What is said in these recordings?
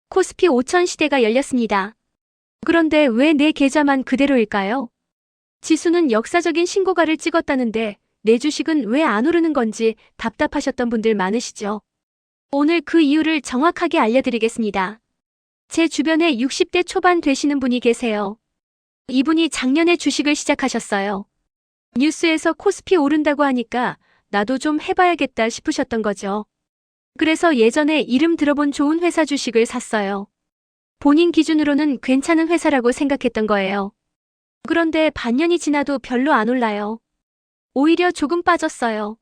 코스피 5000 시대가 열렸습니다. 그런데 왜 내 계좌만 그대로일까요? 지수는 역사적인 신고가를 찍었다는데 내 주식은 왜 안 오르는 건지 답답하셨던 분들 많으시죠? 오늘 그 이유를 정확하게 알려드리겠습니다. 제 주변에 60대 초반 되시는 분이 계세요. 이분이 작년에 주식을 시작하셨어요. 뉴스에서 코스피 오른다고 하니까 나도 좀 해봐야겠다 싶으셨던 거죠. 그래서 예전에 이름 들어본 좋은 회사 주식을 샀어요. 본인 기준으로는 괜찮은 회사라고 생각했던 거예요. 그런데 반년이 지나도 별로 안 올라요. 오히려 조금 빠졌어요.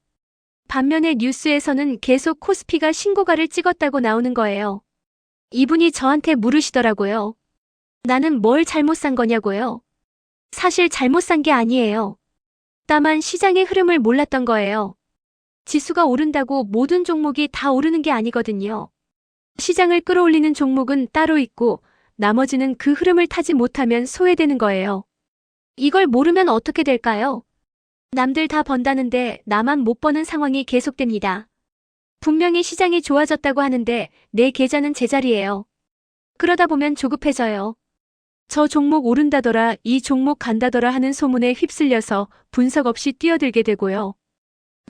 반면에 뉴스에서는 계속 코스피가 신고가를 찍었다고 나오는 거예요. 이분이 저한테 물으시더라고요. 나는 뭘 잘못 산 거냐고요. 사실 잘못 산 게 아니에요. 다만 시장의 흐름을 몰랐던 거예요. 지수가 오른다고 모든 종목이 다 오르는 게 아니거든요. 시장을 끌어올리는 종목은 따로 있고 나머지는 그 흐름을 타지 못하면 소외되는 거예요. 이걸 모르면 어떻게 될까요? 남들 다 번다는데 나만 못 버는 상황이 계속됩니다. 분명히 시장이 좋아졌다고 하는데 내 계좌는 제자리예요. 그러다 보면 조급해져요. 저 종목 오른다더라, 이 종목 간다더라 하는 소문에 휩쓸려서 분석 없이 뛰어들게 되고요.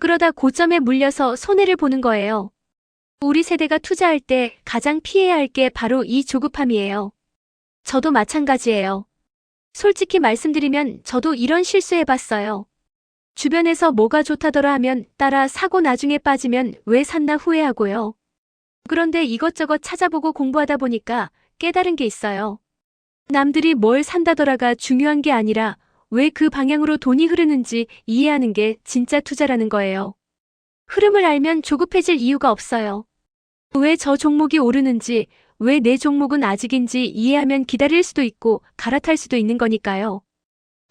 그러다 고점에 물려서 손해를 보는 거예요. 우리 세대가 투자할 때 가장 피해야 할 게 바로 이 조급함이에요. 저도 마찬가지예요. 솔직히 말씀드리면 저도 이런 실수해봤어요. 주변에서 뭐가 좋다더라 하면 따라 사고 나중에 빠지면 왜 샀나 후회하고요. 그런데 이것저것 찾아보고 공부하다 보니까 깨달은 게 있어요. 남들이 뭘 산다더라가 중요한 게 아니라 왜 그 방향으로 돈이 흐르는지 이해하는 게 진짜 투자라는 거예요. 흐름을 알면 조급해질 이유가 없어요. 왜 저 종목이 오르는지, 왜 내 종목은 아직인지 이해하면 기다릴 수도 있고 갈아탈 수도 있는 거니까요.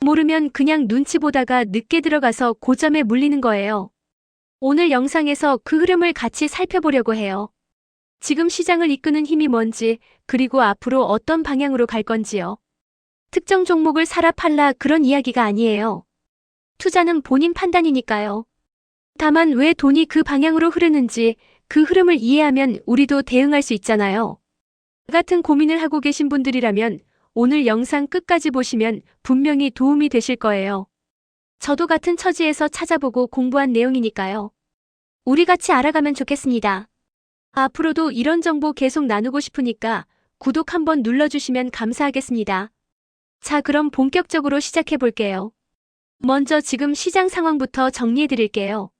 모르면 그냥 눈치 보다가 늦게 들어가서 고점에 물리는 거예요. 오늘 영상에서 그 흐름을 같이 살펴보려고 해요. 지금 시장을 이끄는 힘이 뭔지, 그리고 앞으로 어떤 방향으로 갈 건지요. 특정 종목을 사라 팔라 그런 이야기가 아니에요. 투자는 본인 판단이니까요. 다만 왜 돈이 그 방향으로 흐르는지 그 흐름을 이해하면 우리도 대응할 수 있잖아요. 같은 고민을 하고 계신 분들이라면 오늘 영상 끝까지 보시면 분명히 도움이 되실 거예요. 저도 같은 처지에서 찾아보고 공부한 내용이니까요. 우리 같이 알아가면 좋겠습니다. 앞으로도 이런 정보 계속 나누고 싶으니까 구독 한번 눌러주시면 감사하겠습니다. 자, 그럼 본격적으로 시작해 볼게요. 먼저 지금 시장 상황부터 정리해 드릴게요.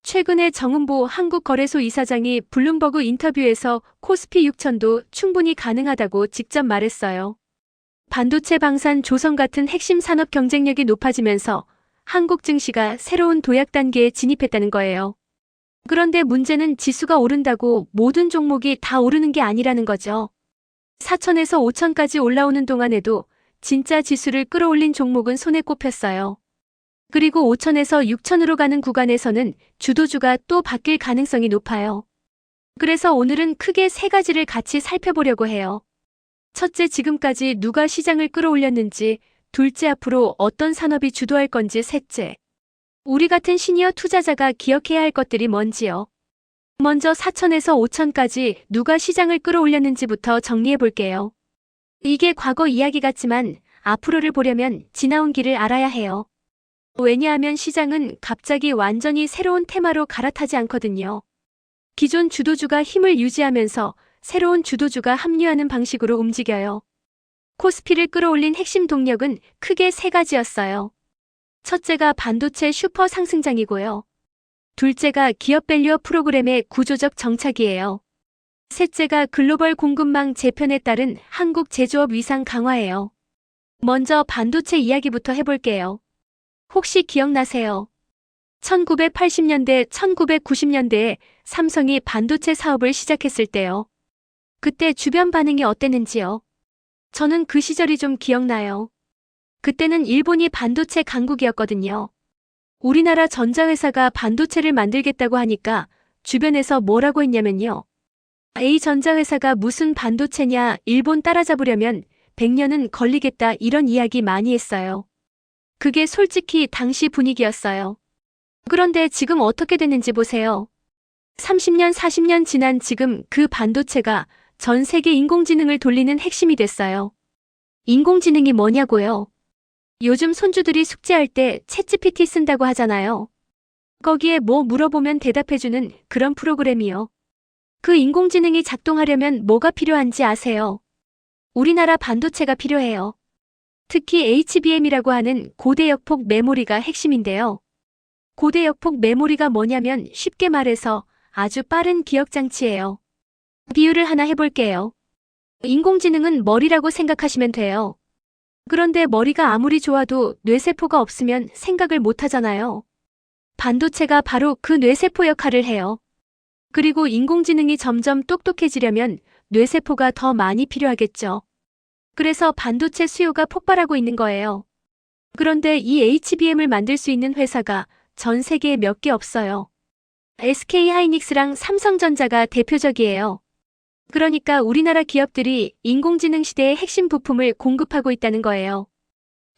최근에 정은보 한국거래소 이사장이 블룸버그 인터뷰에서 코스피 6000도 충분히 가능하다고 직접 말했어요. 반도체 방산 조선 같은 핵심 산업 경쟁력이 높아지면서 한국 증시가 새로운 도약 단계에 진입했다는 거예요. 그런데 문제는 지수가 오른다고 모든 종목이 다 오르는 게 아니라는 거죠. 4000에서 5000까지 올라오는 동안에도 진짜 지수를 끌어올린 종목은 손에 꼽혔어요. 그리고 5000에서 6000으로 가는 구간에서는 주도주가 또 바뀔 가능성이 높아요. 그래서 오늘은 크게 세 가지를 같이 살펴보려고 해요. 첫째, 지금까지 누가 시장을 끌어올렸는지, 둘째, 앞으로 어떤 산업이 주도할 건지, 셋째, 우리 같은 시니어 투자자가 기억해야 할 것들이 뭔지요. 먼저 4000에서 5000까지 누가 시장을 끌어올렸는지부터 정리해 볼게요. 이게 과거 이야기 같지만 앞으로를 보려면 지나온 길을 알아야 해요. 왜냐하면 시장은 갑자기 완전히 새로운 테마로 갈아타지 않거든요. 기존 주도주가 힘을 유지하면서 새로운 주도주가 합류하는 방식으로 움직여요. 코스피를 끌어올린 핵심 동력은 크게 세 가지였어요. 첫째가 반도체 슈퍼 상승장이고요. 둘째가 기업 밸류업 프로그램의 구조적 정착이에요. 셋째가 글로벌 공급망 재편에 따른 한국 제조업 위상 강화예요. 먼저 반도체 이야기부터 해볼게요. 혹시 기억나세요? 1980년대, 1990년대에 삼성이 반도체 사업을 시작했을 때요. 그때 주변 반응이 어땠는지요? 저는 그 시절이 좀 기억나요. 그때는 일본이 반도체 강국이었거든요. 우리나라 전자회사가 반도체를 만들겠다고 하니까 주변에서 뭐라고 했냐면요. A전자회사가 무슨 반도체냐, 일본 따라잡으려면 100년은 걸리겠다, 이런 이야기 많이 했어요. 그게 솔직히 당시 분위기였어요. 그런데 지금 어떻게 됐는지 보세요. 30년, 40년 지난 지금 그 반도체가 전 세계 인공지능을 돌리는 핵심이 됐어요. 인공지능이 뭐냐고요? 요즘 손주들이 숙제할 때 챗GPT 쓴다고 하잖아요. 거기에 뭐 물어보면 대답해주는 그런 프로그램이요. 그 인공지능이 작동하려면 뭐가 필요한지 아세요? 우리나라 반도체가 필요해요. 특히 HBM이라고 하는 고대역폭 메모리가 핵심인데요. 고대역폭 메모리가 뭐냐면 쉽게 말해서 아주 빠른 기억장치예요. 비유를 하나 해볼게요. 인공지능은 머리라고 생각하시면 돼요. 그런데 머리가 아무리 좋아도 뇌세포가 없으면 생각을 못 하잖아요. 반도체가 바로 그 뇌세포 역할을 해요. 그리고 인공지능이 점점 똑똑해지려면 뇌세포가 더 많이 필요하겠죠. 그래서 반도체 수요가 폭발하고 있는 거예요. 그런데 이 HBM을 만들 수 있는 회사가 전 세계에 몇 개 없어요. SK하이닉스랑 삼성전자가 대표적이에요. 그러니까 우리나라 기업들이 인공지능 시대의 핵심 부품을 공급하고 있다는 거예요.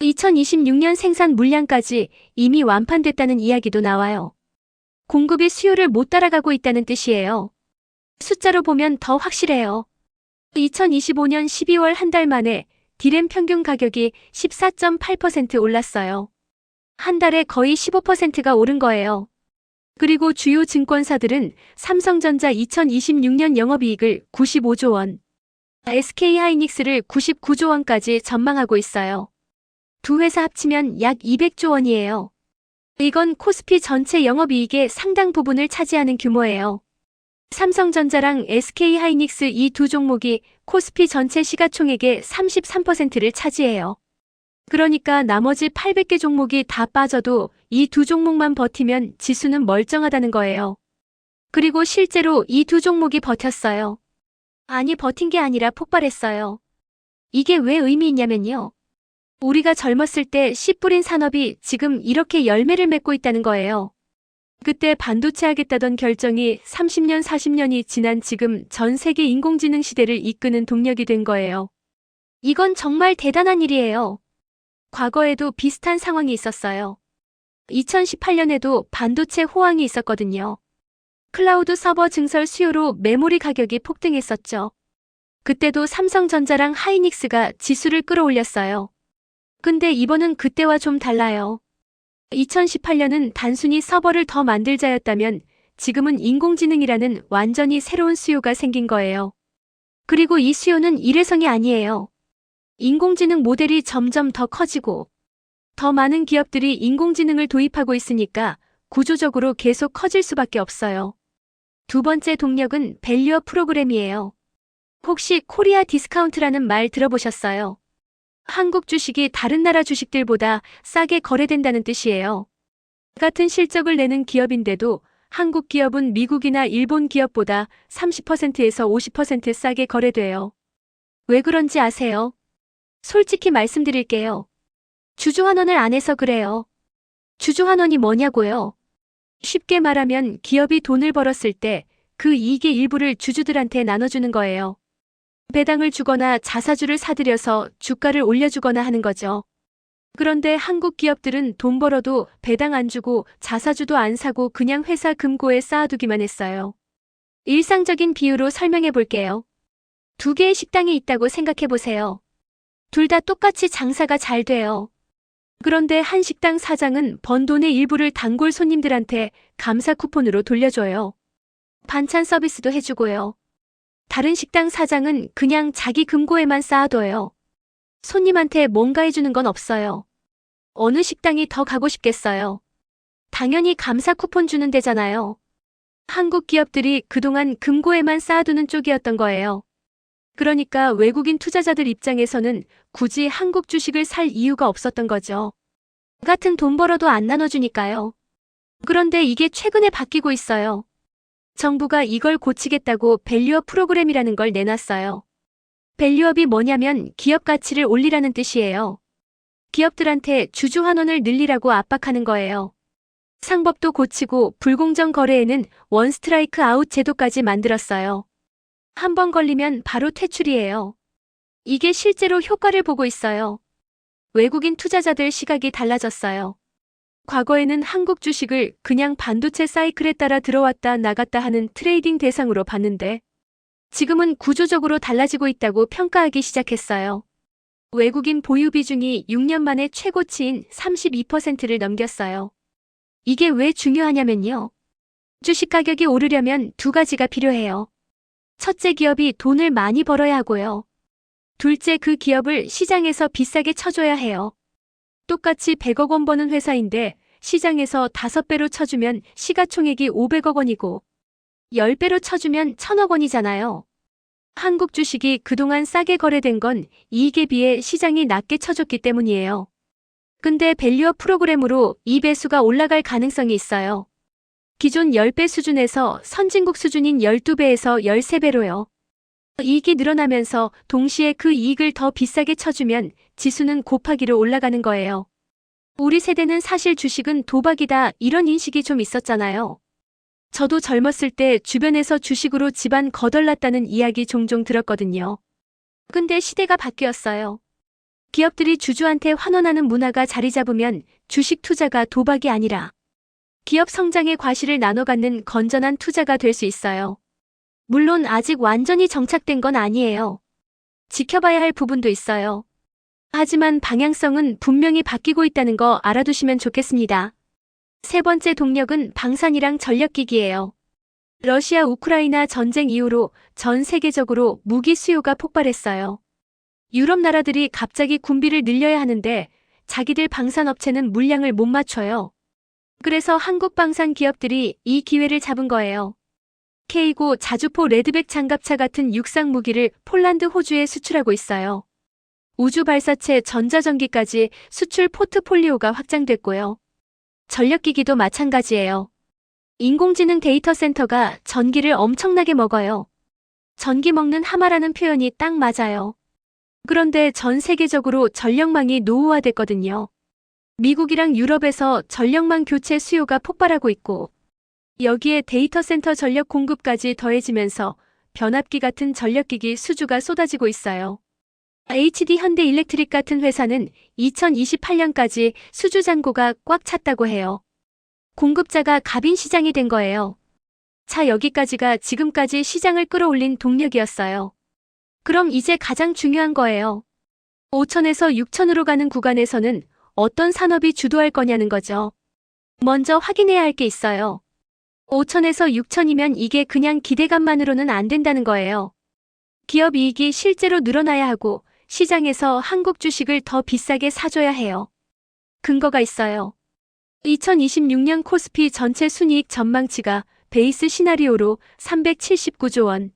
2026년 생산 물량까지 이미 완판됐다는 이야기도 나와요. 공급이 수요를 못 따라가고 있다는 뜻이에요. 숫자로 보면 더 확실해요. 2025년 12월 한 달 만에 디램 평균 가격이 14.8% 올랐어요. 한 달에 거의 15%가 오른 거예요. 그리고 주요 증권사들은 삼성전자 2026년 영업이익을 95조 원, SK하이닉스를 99조 원까지 전망하고 있어요. 두 회사 합치면 약 200조 원이에요. 이건 코스피 전체 영업이익의 상당 부분을 차지하는 규모예요. 삼성전자랑 SK하이닉스 이 두 종목이 코스피 전체 시가총액의 33%를 차지해요. 그러니까 나머지 800개 종목이 다 빠져도 이 두 종목만 버티면 지수는 멀쩡하다는 거예요. 그리고 실제로 이 두 종목이 버텼어요. 아니, 버틴 게 아니라 폭발했어요. 이게 왜 의미 있냐면요. 우리가 젊었을 때 씨 뿌린 산업이 지금 이렇게 열매를 맺고 있다는 거예요. 그때 반도체 하겠다던 결정이 30년, 40년이 지난 지금 전 세계 인공지능 시대를 이끄는 동력이 된 거예요. 이건 정말 대단한 일이에요. 과거에도 비슷한 상황이 있었어요. 2018년에도 반도체 호황이 있었거든요. 클라우드 서버 증설 수요로 메모리 가격이 폭등했었죠. 그때도 삼성전자랑 하이닉스가 지수를 끌어올렸어요. 근데 이번은 그때와 좀 달라요. 2018년은 단순히 서버를 더 만들자였다면 지금은 인공지능이라는 완전히 새로운 수요가 생긴 거예요. 그리고 이 수요는 일회성이 아니에요. 인공지능 모델이 점점 더 커지고 더 많은 기업들이 인공지능을 도입하고 있으니까 구조적으로 계속 커질 수밖에 없어요. 두 번째 동력은 밸류업 프로그램이에요. 혹시 코리아 디스카운트라는 말 들어보셨어요? 한국 주식이 다른 나라 주식들보다 싸게 거래된다는 뜻이에요. 같은 실적을 내는 기업인데도 한국 기업은 미국이나 일본 기업보다 30%에서 50% 싸게 거래돼요. 왜 그런지 아세요? 솔직히 말씀드릴게요. 주주환원을 안 해서 그래요. 주주환원이 뭐냐고요? 쉽게 말하면 기업이 돈을 벌었을 때 그 이익의 일부를 주주들한테 나눠주는 거예요. 배당을 주거나 자사주를 사들여서 주가를 올려주거나 하는 거죠. 그런데 한국 기업들은 돈 벌어도 배당 안 주고 자사주도 안 사고 그냥 회사 금고에 쌓아두기만 했어요. 일상적인 비유로 설명해 볼게요. 두 개의 식당이 있다고 생각해 보세요. 둘 다 똑같이 장사가 잘 돼요. 그런데 한 식당 사장은 번 돈의 일부를 단골 손님들한테 감사 쿠폰으로 돌려줘요. 반찬 서비스도 해주고요. 다른 식당 사장은 그냥 자기 금고에만 쌓아둬요. 손님한테 뭔가 해주는 건 없어요. 어느 식당이 더 가고 싶겠어요? 당연히 감사 쿠폰 주는 데잖아요. 한국 기업들이 그동안 금고에만 쌓아두는 쪽이었던 거예요. 그러니까 외국인 투자자들 입장에서는 굳이 한국 주식을 살 이유가 없었던 거죠. 같은 돈 벌어도 안 나눠주니까요. 그런데 이게 최근에 바뀌고 있어요. 정부가 이걸 고치겠다고 밸류업 프로그램이라는 걸 내놨어요. 밸류업이 뭐냐면 기업 가치를 올리라는 뜻이에요. 기업들한테 주주환원을 늘리라고 압박하는 거예요. 상법도 고치고 불공정 거래에는 원 스트라이크 아웃 제도까지 만들었어요. 한 번 걸리면 바로 퇴출이에요. 이게 실제로 효과를 보고 있어요. 외국인 투자자들 시각이 달라졌어요. 과거에는 한국 주식을 그냥 반도체 사이클에 따라 들어왔다 나갔다 하는 트레이딩 대상으로 봤는데 지금은 구조적으로 달라지고 있다고 평가하기 시작했어요. 외국인 보유 비중이 6년 만에 최고치인 32%를 넘겼어요. 이게 왜 중요하냐면요. 주식 가격이 오르려면 두 가지가 필요해요. 첫째, 기업이 돈을 많이 벌어야 하고요. 둘째, 그 기업을 시장에서 비싸게 쳐줘야 해요. 똑같이 100억 원 버는 회사인데 시장에서 5배로 쳐주면 시가총액이 500억 원이고 10배로 쳐주면 1000억 원이잖아요. 한국 주식이 그동안 싸게 거래된 건 이익에 비해 시장이 낮게 쳐줬기 때문이에요. 근데 밸류업 프로그램으로 이 배수가 올라갈 가능성이 있어요. 기존 10배 수준에서 선진국 수준인 12배에서 13배로요. 이익이 늘어나면서 동시에 그 이익을 더 비싸게 쳐주면 지수는 곱하기로 올라가는 거예요. 우리 세대는 사실 주식은 도박이다 이런 인식이 좀 있었잖아요. 저도 젊었을 때 주변에서 주식으로 집안 거덜났다는 이야기 종종 들었거든요. 근데 시대가 바뀌었어요. 기업들이 주주한테 환원하는 문화가 자리 잡으면 주식 투자가 도박이 아니라 기업 성장의 과실을 나눠 갖는 건전한 투자가 될 수 있어요. 물론 아직 완전히 정착된 건 아니에요. 지켜봐야 할 부분도 있어요. 하지만 방향성은 분명히 바뀌고 있다는 거 알아두시면 좋겠습니다. 세 번째 동력은 방산이랑 전력기기예요. 러시아 우크라이나 전쟁 이후로 전 세계적으로 무기 수요가 폭발했어요. 유럽 나라들이 갑자기 군비를 늘려야 하는데 자기들 방산업체는 물량을 못 맞춰요. 그래서 한국 방산 기업들이 이 기회를 잡은 거예요. K고 자주포 레드백 장갑차 같은 육상 무기를 폴란드, 호주에 수출하고 있어요. 우주 발사체, 전자전기까지 수출 포트폴리오가 확장됐고요. 전력기기도 마찬가지예요. 인공지능 데이터 센터가 전기를 엄청나게 먹어요. 전기 먹는 하마라는 표현이 딱 맞아요. 그런데 전 세계적으로 전력망이 노후화됐거든요. 미국이랑 유럽에서 전력망 교체 수요가 폭발하고 있고 여기에 데이터 센터 전력 공급까지 더해지면서 변압기 같은 전력기기 수주가 쏟아지고 있어요. HD 현대일렉트릭 같은 회사는 2028년까지 수주 잔고가 꽉 찼다고 해요. 공급자가 갑인 시장이 된 거예요. 자, 여기까지가 지금까지 시장을 끌어올린 동력이었어요. 그럼 이제 가장 중요한 거예요. 5천에서 6천으로 가는 구간에서는 어떤 산업이 주도할 거냐는 거죠. 먼저 확인해야 할 게 있어요. 5천에서 6천이면 이게 그냥 기대감만으로는 안 된다는 거예요. 기업 이익이 실제로 늘어나야 하고 시장에서 한국 주식을 더 비싸게 사줘야 해요. 근거가 있어요. 2026년 코스피 전체 순이익 전망치가 베이스 시나리오로 379조 원,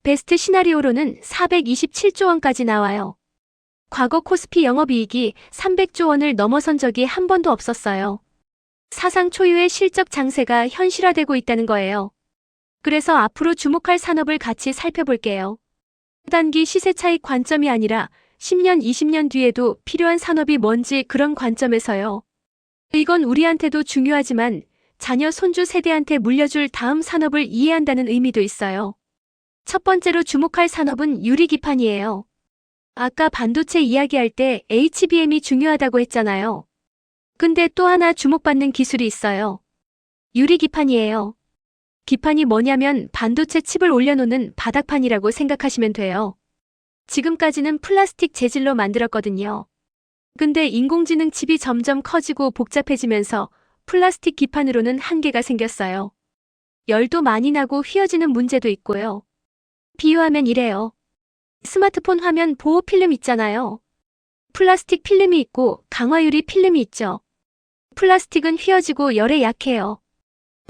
베스트 시나리오로는 427조 원까지 나와요. 과거 코스피 영업이익이 300조 원을 넘어선 적이 한 번도 없었어요. 사상 초유의 실적 장세가 현실화되고 있다는 거예요. 그래서 앞으로 주목할 산업을 같이 살펴볼게요. 단기 시세 차익 관점이 아니라 10년, 20년 뒤에도 필요한 산업이 뭔지 그런 관점에서요. 이건 우리한테도 중요하지만 자녀 손주 세대한테 물려줄 다음 산업을 이해한다는 의미도 있어요. 첫 번째로 주목할 산업은 유리기판이에요. 아까 반도체 이야기할 때 HBM이 중요하다고 했잖아요. 근데 또 하나 주목받는 기술이 있어요. 유리기판이에요. 기판이 뭐냐면 반도체 칩을 올려놓는 바닥판이라고 생각하시면 돼요. 지금까지는 플라스틱 재질로 만들었거든요. 근데 인공지능 칩이 점점 커지고 복잡해지면서 플라스틱 기판으로는 한계가 생겼어요. 열도 많이 나고 휘어지는 문제도 있고요. 비유하면 이래요. 스마트폰 화면 보호 필름 있잖아요. 플라스틱 필름이 있고 강화유리 필름이 있죠. 플라스틱은 휘어지고 열에 약해요.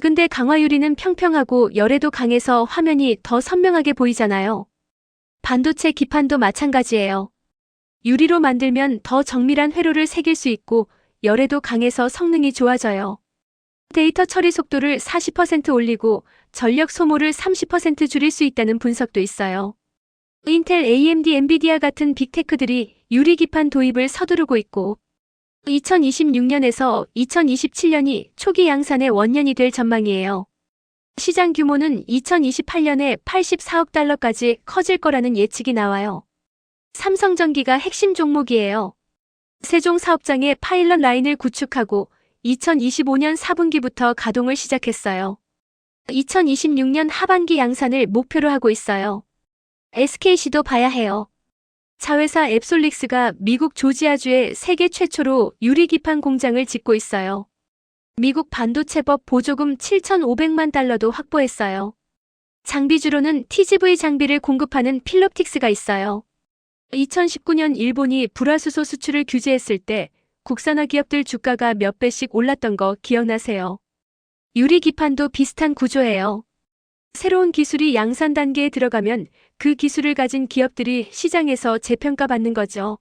근데 강화유리는 평평하고 열에도 강해서 화면이 더 선명하게 보이잖아요. 반도체 기판도 마찬가지예요. 유리로 만들면 더 정밀한 회로를 새길 수 있고 열에도 강해서 성능이 좋아져요. 데이터 처리 속도를 40% 올리고 전력 소모를 30% 줄일 수 있다는 분석도 있어요. 인텔, AMD, 엔비디아 같은 빅테크들이 유리기판 도입을 서두르고 있고 2026년에서 2027년이 초기 양산의 원년이 될 전망이에요. 시장 규모는 2028년에 84억 달러까지 커질 거라는 예측이 나와요. 삼성전기가 핵심 종목이에요. 세종 사업장에 파일럿 라인을 구축하고 2025년 4분기부터 가동을 시작했어요. 2026년 하반기 양산을 목표로 하고 있어요. SKC도 봐야 해요. 자회사 앱솔릭스가 미국 조지아주에 세계 최초로 유리기판 공장을 짓고 있어요. 미국 반도체법 보조금 7,500만 달러도 확보했어요. 장비주로는 TGV 장비를 공급하는 필롭틱스가 있어요. 2019년 일본이 불화수소 수출을 규제했을 때 국산화 기업들 주가가 몇 배씩 올랐던 거 기억나세요? 유리기판도 비슷한 구조예요. 새로운 기술이 양산 단계에 들어가면 그 기술을 가진 기업들이 시장에서 재평가받는 거죠.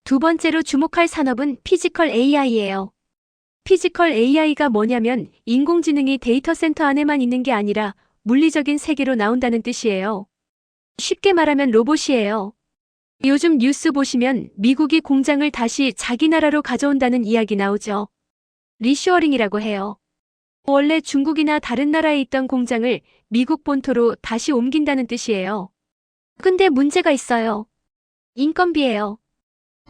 두 번째로 주목할 산업은 피지컬 AI예요. 피지컬 AI가 뭐냐면 인공지능이 데이터 센터 안에만 있는 게 아니라 물리적인 세계로 나온다는 뜻이에요. 쉽게 말하면 로봇이에요. 요즘 뉴스 보시면 미국이 공장을 다시 자기 나라로 가져온다는 이야기 나오죠. 리쇼어링이라고 해요. 원래 중국이나 다른 나라에 있던 공장을 미국 본토로 다시 옮긴다는 뜻이에요. 근데 문제가 있어요. 인건비예요.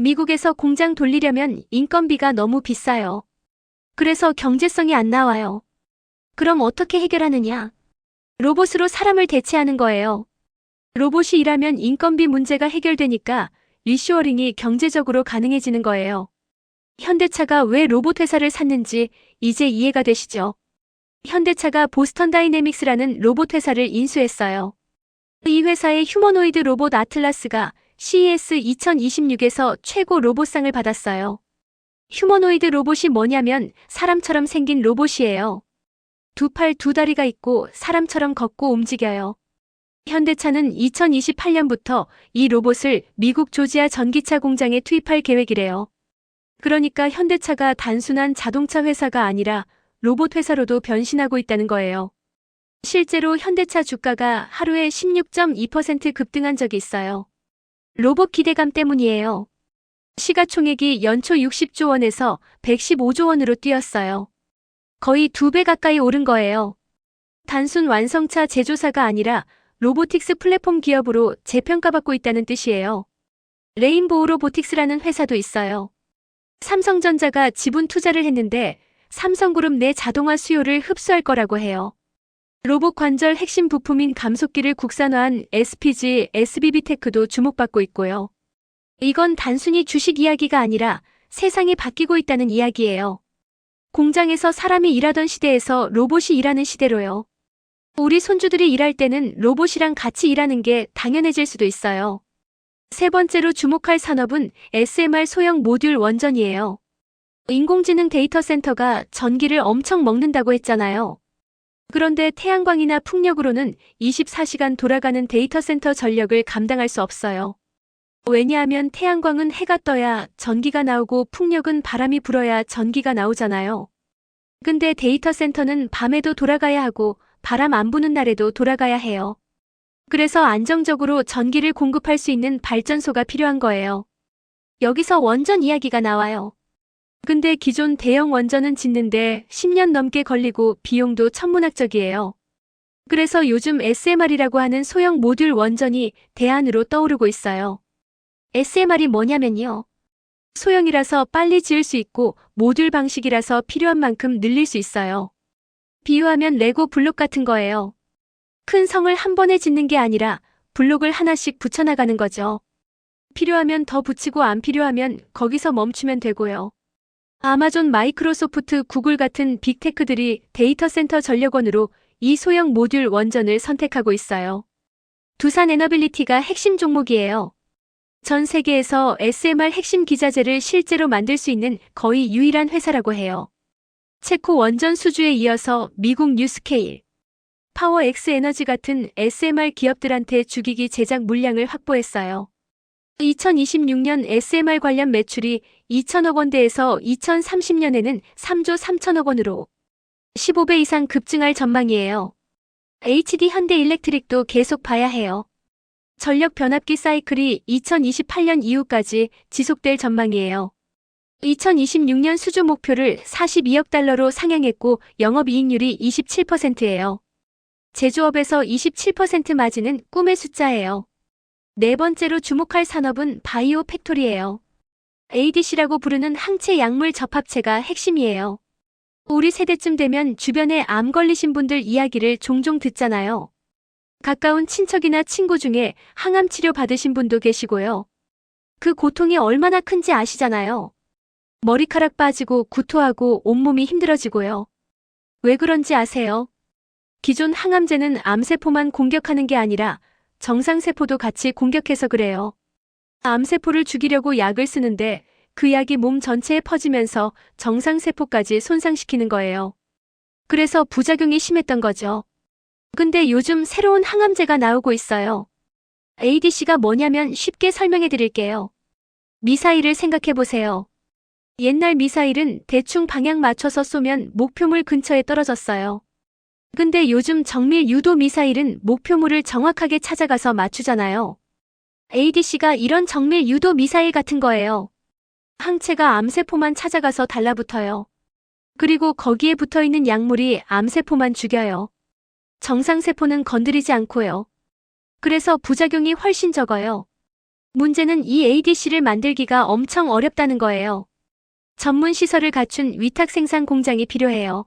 미국에서 공장 돌리려면 인건비가 너무 비싸요. 그래서 경제성이 안 나와요. 그럼 어떻게 해결하느냐? 로봇으로 사람을 대체하는 거예요. 로봇이 일하면 인건비 문제가 해결되니까 리쇼어링이 경제적으로 가능해지는 거예요. 현대차가 왜 로봇 회사를 샀는지 이제 이해가 되시죠? 현대차가 보스턴 다이내믹스라는 로봇 회사를 인수했어요. 이 회사의 휴머노이드 로봇 아틀라스가 CES 2026에서 최고 로봇상을 받았어요. 휴머노이드 로봇이 뭐냐면 사람처럼 생긴 로봇이에요. 두 팔 두 다리가 있고 사람처럼 걷고 움직여요. 현대차는 2028년부터 이 로봇을 미국 조지아 전기차 공장에 투입할 계획이래요. 그러니까 현대차가 단순한 자동차 회사가 아니라 로봇 회사로도 변신하고 있다는 거예요. 실제로 현대차 주가가 하루에 16.2% 급등한 적이 있어요. 로봇 기대감 때문이에요. 시가총액이 연초 60조 원에서 115조 원으로 뛰었어요. 거의 2배 가까이 오른 거예요. 단순 완성차 제조사가 아니라 로보틱스 플랫폼 기업으로 재평가받고 있다는 뜻이에요. 레인보우 로보틱스라는 회사도 있어요. 삼성전자가 지분 투자를 했는데 삼성그룹 내 자동화 수요를 흡수할 거라고 해요. 로봇 관절 핵심 부품인 감속기를 국산화한 SPG, SBB테크도 주목받고 있고요. 이건 단순히 주식 이야기가 아니라 세상이 바뀌고 있다는 이야기예요. 공장에서 사람이 일하던 시대에서 로봇이 일하는 시대로요. 우리 손주들이 일할 때는 로봇이랑 같이 일하는 게 당연해질 수도 있어요. 세 번째로 주목할 산업은 SMR 소형 모듈 원전이에요. 인공지능 데이터 센터가 전기를 엄청 먹는다고 했잖아요. 그런데 태양광이나 풍력으로는 24시간 돌아가는 데이터 센터 전력을 감당할 수 없어요. 왜냐하면 태양광은 해가 떠야 전기가 나오고 풍력은 바람이 불어야 전기가 나오잖아요. 근데 데이터 센터는 밤에도 돌아가야 하고 바람 안 부는 날에도 돌아가야 해요. 그래서 안정적으로 전기를 공급할 수 있는 발전소가 필요한 거예요. 여기서 원전 이야기가 나와요. 근데 기존 대형 원전은 짓는데 10년 넘게 걸리고 비용도 천문학적이에요. 그래서 요즘 SMR이라고 하는 소형 모듈 원전이 대안으로 떠오르고 있어요. SMR이 뭐냐면요. 소형이라서 빨리 지을 수 있고 모듈 방식이라서 필요한 만큼 늘릴 수 있어요. 비유하면 레고 블록 같은 거예요. 큰 성을 한 번에 짓는 게 아니라 블록을 하나씩 붙여나가는 거죠. 필요하면 더 붙이고 안 필요하면 거기서 멈추면 되고요. 아마존, 마이크로소프트, 구글 같은 빅테크들이 데이터 센터 전력원으로 이 소형 모듈 원전을 선택하고 있어요. 두산 에너빌리티가 핵심 종목이에요. 전 세계에서 SMR 핵심 기자재를 실제로 만들 수 있는 거의 유일한 회사라고 해요. 체코 원전 수주에 이어서 미국 뉴스케일, 파워엑스 에너지 같은 SMR 기업들한테 주기기 제작 물량을 확보했어요. 2026년 SMR 관련 매출이 2천억 원대에서 2030년에는 3조 3천억 원으로 15배 이상 급증할 전망이에요. HD 현대일렉트릭도 계속 봐야 해요. 전력 변압기 사이클이 2028년 이후까지 지속될 전망이에요. 2026년 수주 목표를 42억 달러로 상향했고 영업이익률이 27%예요. 제조업에서 27% 마진은 꿈의 숫자예요. 네 번째로 주목할 산업은 바이오 팩토리예요. ADC라고 부르는 항체 약물 접합체가 핵심이에요. 우리 세대쯤 되면 주변에 암 걸리신 분들 이야기를 종종 듣잖아요. 가까운 친척이나 친구 중에 항암 치료 받으신 분도 계시고요. 그 고통이 얼마나 큰지 아시잖아요. 머리카락 빠지고 구토하고 온몸이 힘들어지고요. 왜 그런지 아세요? 기존 항암제는 암세포만 공격하는 게 아니라 정상세포도 같이 공격해서 그래요. 암세포를 죽이려고 약을 쓰는데 그 약이 몸 전체에 퍼지면서 정상세포까지 손상시키는 거예요. 그래서 부작용이 심했던 거죠. 근데 요즘 새로운 항암제가 나오고 있어요. ADC가 뭐냐면 쉽게 설명해 드릴게요. 미사일을 생각해 보세요. 옛날 미사일은 대충 방향 맞춰서 쏘면 목표물 근처에 떨어졌어요. 근데 요즘 정밀 유도 미사일은 목표물을 정확하게 찾아가서 맞추잖아요. ADC가 이런 정밀 유도 미사일 같은 거예요. 항체가 암세포만 찾아가서 달라붙어요. 그리고 거기에 붙어있는 약물이 암세포만 죽여요. 정상세포는 건드리지 않고요. 그래서 부작용이 훨씬 적어요. 문제는 이 ADC를 만들기가 엄청 어렵다는 거예요. 전문 시설을 갖춘 위탁 생산 공장이 필요해요.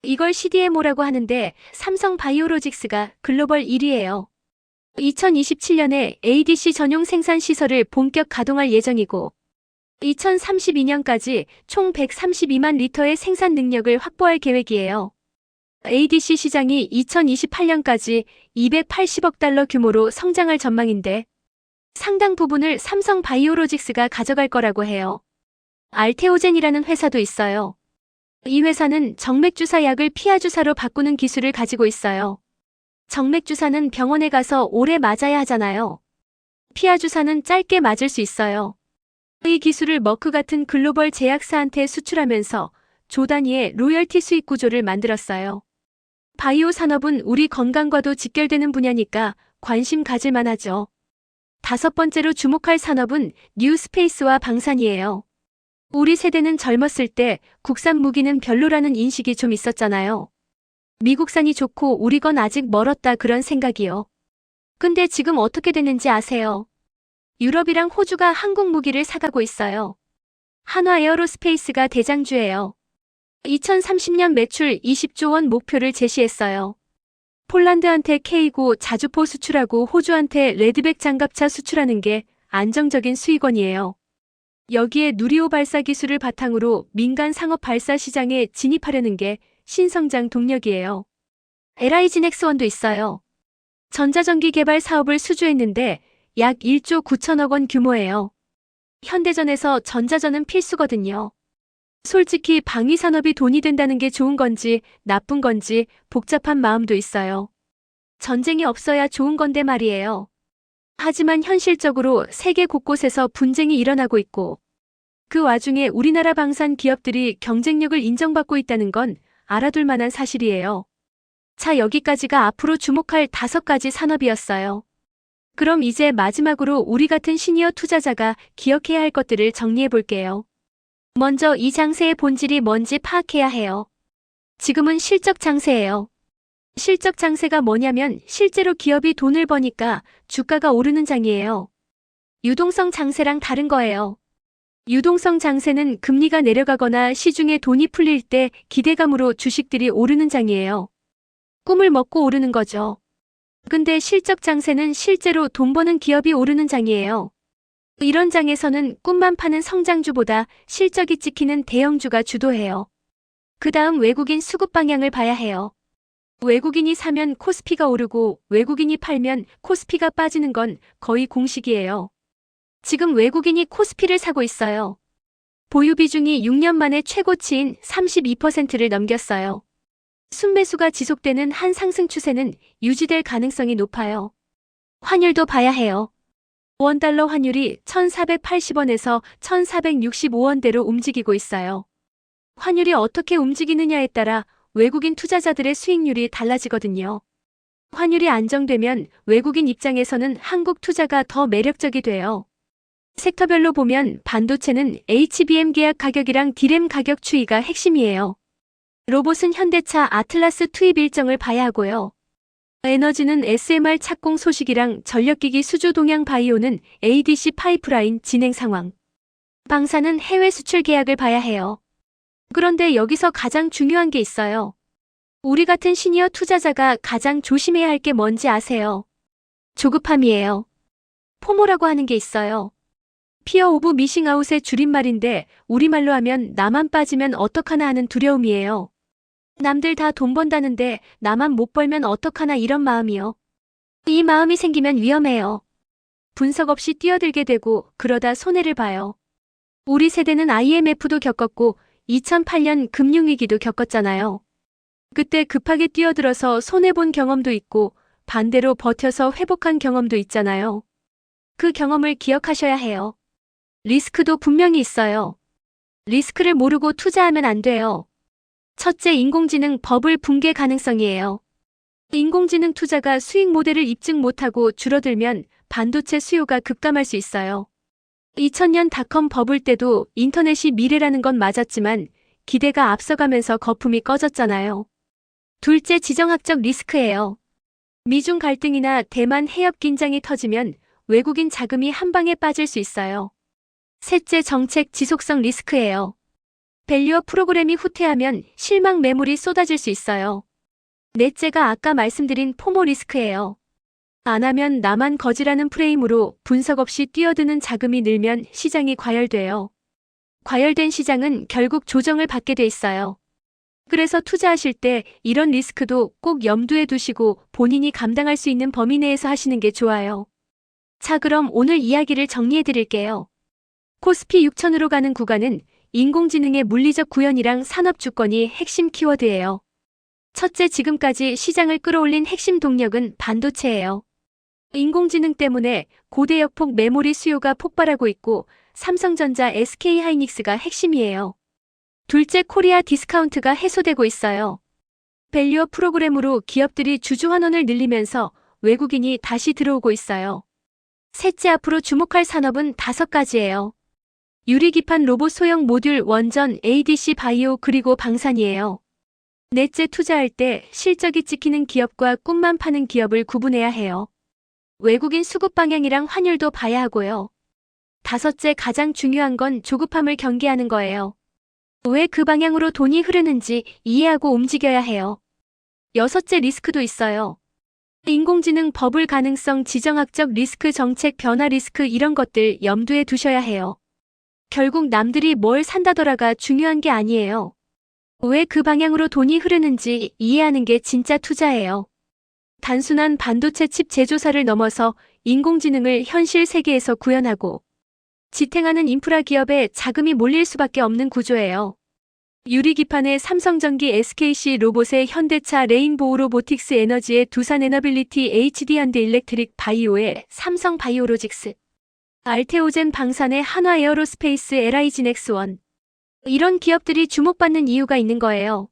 이걸 CDMO라고 하는데 삼성 바이오로직스가 글로벌 1위예요. 2027년에 ADC 전용 생산 시설을 본격 가동할 예정이고 2032년까지 총 132만 리터의 생산 능력을 확보할 계획이에요. ADC 시장이 2028년까지 280억 달러 규모로 성장할 전망인데 상당 부분을 삼성 바이오로직스가 가져갈 거라고 해요. 알테오젠이라는 회사도 있어요. 이 회사는 정맥주사 약을 피하주사로 바꾸는 기술을 가지고 있어요. 정맥주사는 병원에 가서 오래 맞아야 하잖아요. 피하주사는 짧게 맞을 수 있어요. 이 기술을 머크 같은 글로벌 제약사한테 수출하면서 조 단위의 로열티 수익 구조를 만들었어요. 바이오 산업은 우리 건강과도 직결되는 분야니까 관심 가질 만하죠. 다섯 번째로 주목할 산업은 뉴 스페이스와 방산이에요. 우리 세대는 젊었을 때 국산 무기는 별로라는 인식이 좀 있었잖아요. 미국산이 좋고 우리 건 아직 멀었다 그런 생각이요. 근데 지금 어떻게 됐는지 아세요? 유럽이랑 호주가 한국 무기를 사가고 있어요. 한화 에어로스페이스가 대장주예요. 2030년 매출 20조 원 목표를 제시했어요. 폴란드한테 K9 자주포 수출하고 호주한테 레드백 장갑차 수출하는 게 안정적인 수익원이에요. 여기에 누리호 발사 기술을 바탕으로 민간 상업 발사 시장에 진입하려는 게 신성장 동력이에요. LIG 넥스원도 있어요. 전자전기 개발 사업을 수주했는데 약 1조 9천억 원 규모예요. 현대전에서 전자전은 필수거든요. 솔직히 방위산업이 돈이 된다는 게 좋은 건지 나쁜 건지 복잡한 마음도 있어요. 전쟁이 없어야 좋은 건데 말이에요. 하지만 현실적으로 세계 곳곳에서 분쟁이 일어나고 있고 그 와중에 우리나라 방산 기업들이 경쟁력을 인정받고 있다는 건 알아둘 만한 사실이에요. 자, 여기까지가 앞으로 주목할 5가지 산업이었어요. 그럼 이제 마지막으로 우리 같은 시니어 투자자가 기억해야 할 것들을 정리해 볼게요. 먼저 이 장세의 본질이 뭔지 파악해야 해요. 지금은 실적 장세예요. 실적 장세가 뭐냐면 실제로 기업이 돈을 버니까 주가가 오르는 장이에요. 유동성 장세랑 다른 거예요. 유동성 장세는 금리가 내려가거나 시중에 돈이 풀릴 때 기대감으로 주식들이 오르는 장이에요. 꿈을 먹고 오르는 거죠. 근데 실적 장세는 실제로 돈 버는 기업이 오르는 장이에요. 이런 장에서는 꿈만 파는 성장주보다 실적이 찍히는 대형주가 주도해요. 그 다음 외국인 수급 방향을 봐야 해요. 외국인이 사면 코스피가 오르고 외국인이 팔면 코스피가 빠지는 건 거의 공식이에요. 지금 외국인이 코스피를 사고 있어요. 보유 비중이 6년 만에 최고치인 32%를 넘겼어요. 순매수가 지속되는 한 상승 추세는 유지될 가능성이 높아요. 환율도 봐야 해요. 원달러 환율이 1,480원에서 1,465원대로 움직이고 있어요. 환율이 어떻게 움직이느냐에 따라 외국인 투자자들의 수익률이 달라지거든요. 환율이 안정되면 외국인 입장에서는 한국 투자가 더 매력적이 돼요. 섹터별로 보면 반도체는 HBM 계약 가격이랑 D램 가격 추이가 핵심이에요. 로봇은 현대차 아틀라스 투입 일정을 봐야 하고요. 에너지는 SMR 착공 소식이랑 전력기기 수주 동양 바이오는 ADC 파이프라인 진행 상황. 방사는 해외 수출 계약을 봐야 해요. 그런데 여기서 가장 중요한 게 있어요. 우리 같은 시니어 투자자가 가장 조심해야 할 게 뭔지 아세요? 조급함이에요. 포모라고 하는 게 있어요. 피어 오브 미싱 아웃의 줄임말인데 우리말로 하면 나만 빠지면 어떡하나 하는 두려움이에요. 남들 다 돈 번다는데 나만 못 벌면 어떡하나 이런 마음이요. 이 마음이 생기면 위험해요. 분석 없이 뛰어들게 되고 그러다 손해를 봐요. 우리 세대는 IMF도 겪었고 2008년 금융위기도 겪었잖아요. 그때 급하게 뛰어들어서 손해본 경험도 있고 반대로 버텨서 회복한 경험도 있잖아요. 그 경험을 기억하셔야 해요. 리스크도 분명히 있어요. 리스크를 모르고 투자하면 안 돼요. 첫째, 인공지능 버블 붕괴 가능성이에요. 인공지능 투자가 수익 모델을 입증 못하고 줄어들면 반도체 수요가 급감할 수 있어요. 2000년 닷컴 버블 때도 인터넷이 미래라는 건 맞았지만 기대가 앞서가면서 거품이 꺼졌잖아요. 둘째, 지정학적 리스크예요. 미중 갈등이나 대만 해협 긴장이 터지면 외국인 자금이 한 방에 빠질 수 있어요. 셋째, 정책 지속성 리스크예요. 밸류업 프로그램이 후퇴하면 실망 매물이 쏟아질 수 있어요. 넷째가 아까 말씀드린 포모 리스크예요. 안 하면 나만 거지라는 프레임으로 분석 없이 뛰어드는 자금이 늘면 시장이 과열돼요. 과열된 시장은 결국 조정을 받게 돼 있어요. 그래서 투자하실 때 이런 리스크도 꼭 염두에 두시고 본인이 감당할 수 있는 범위 내에서 하시는 게 좋아요. 자, 그럼 오늘 이야기를 정리해 드릴게요. 코스피 6000으로 가는 구간은 인공지능의 물리적 구현이랑 산업 주권이 핵심 키워드예요. 첫째, 지금까지 시장을 끌어올린 핵심 동력은 반도체예요. 인공지능 때문에 고대 역폭 메모리 수요가 폭발하고 있고 삼성전자, SK하이닉스가 핵심이에요. 둘째, 코리아 디스카운트가 해소되고 있어요. 밸류업 프로그램으로 기업들이 주주 환원을 늘리면서 외국인이 다시 들어오고 있어요. 셋째, 앞으로 주목할 산업은 5가지예요. 유리기판 로봇 소형 모듈 원전, ADC 바이오 그리고 방산이에요. 넷째, 투자할 때 실적이 찍히는 기업과 꿈만 파는 기업을 구분해야 해요. 외국인 수급 방향이랑 환율도 봐야 하고요. 다섯째, 가장 중요한 건 조급함을 경계하는 거예요. 왜 그 방향으로 돈이 흐르는지 이해하고 움직여야 해요. 여섯째, 리스크도 있어요. 인공지능 버블 가능성, 지정학적 리스크, 정책 변화 리스크 이런 것들 염두에 두셔야 해요. 결국 남들이 뭘 산다더라가 중요한 게 아니에요. 왜 그 방향으로 돈이 흐르는지 이해하는 게 진짜 투자예요. 단순한 반도체 칩 제조사를 넘어서 인공지능을 현실 세계에서 구현하고 지탱하는 인프라 기업에 자금이 몰릴 수밖에 없는 구조예요. 유리기판의 삼성전기, SKC 로봇의 현대차, 레인보우 로보틱스 에너지의 두산 에너빌리티, HD현대 일렉트릭 바이오의 삼성 바이오로직스, 알테오젠 방산의 한화 에어로스페이스, LI진엑스원. 이런 기업들이 주목받는 이유가 있는 거예요.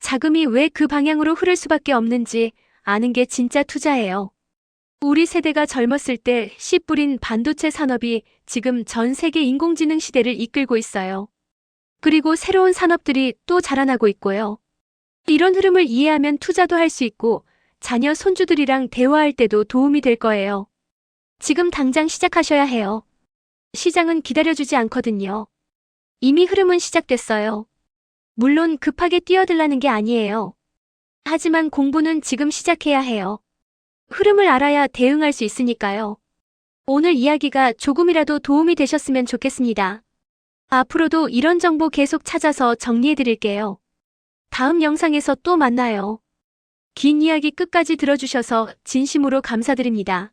자금이 왜 그 방향으로 흐를 수밖에 없는지 아는 게 진짜 투자예요. 우리 세대가 젊었을 때 씨 뿌린 반도체 산업이 지금 전 세계 인공지능 시대를 이끌고 있어요. 그리고 새로운 산업들이 또 자라나고 있고요. 이런 흐름을 이해하면 투자도 할 수 있고 자녀 손주들이랑 대화할 때도 도움이 될 거예요. 지금 당장 시작하셔야 해요. 시장은 기다려주지 않거든요. 이미 흐름은 시작됐어요. 물론 급하게 뛰어들라는 게 아니에요. 하지만 공부는 지금 시작해야 해요. 흐름을 알아야 대응할 수 있으니까요. 오늘 이야기가 조금이라도 도움이 되셨으면 좋겠습니다. 앞으로도 이런 정보 계속 찾아서 정리해 드릴게요. 다음 영상에서 또 만나요. 긴 이야기 끝까지 들어주셔서 진심으로 감사드립니다.